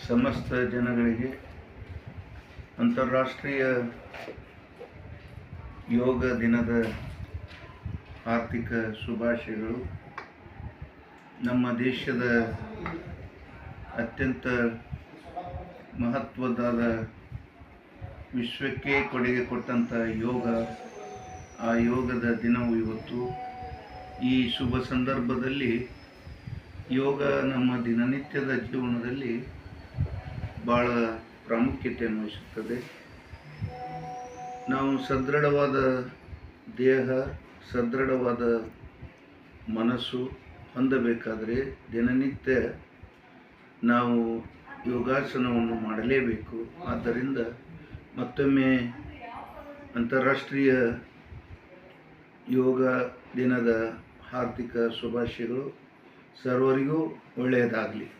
ಸಮಸ್ತ ಜನಗಳಿಗೆ ಅಂತಾರಾಷ್ಟ್ರೀಯ ಯೋಗ ದಿನದ ಆರ್ಥಿಕ ಶುಭಾಶಯಗಳು. ನಮ್ಮ ದೇಶದ ಅತ್ಯಂತ ಮಹತ್ವದ ವಿಶ್ವಕ್ಕೆ ಕೊಡುಗೆ ಕೊಟ್ಟಂಥ ಯೋಗ, ಆ ಯೋಗದ ದಿನವು ಇವತ್ತು. ಈ ಶುಭ ಸಂದರ್ಭದಲ್ಲಿ ಯೋಗ ನಮ್ಮ ದಿನನಿತ್ಯದ ಜೀವನದಲ್ಲಿ ಭಾಳ ಪ್ರಾಮುಖ್ಯತೆಯನ್ನು ವಹಿಸುತ್ತದೆ. ನಾವು ಸದೃಢವಾದ ದೇಹ, ಸದೃಢವಾದ ಮನಸ್ಸು ಹೊಂದಬೇಕಾದರೆ ದಿನನಿತ್ಯ ನಾವು ಯೋಗಾಸನವನ್ನು ಮಾಡಲೇಬೇಕು. ಆದ್ದರಿಂದ ಮತ್ತೊಮ್ಮೆ ಅಂತಾರಾಷ್ಟ್ರೀಯ ಯೋಗ ದಿನದ ಹಾರ್ದಿಕ ಶುಭಾಶಯಗಳು. ಸರ್ವರಿಗೂ ಒಳ್ಳೆಯದಾಗಲಿ.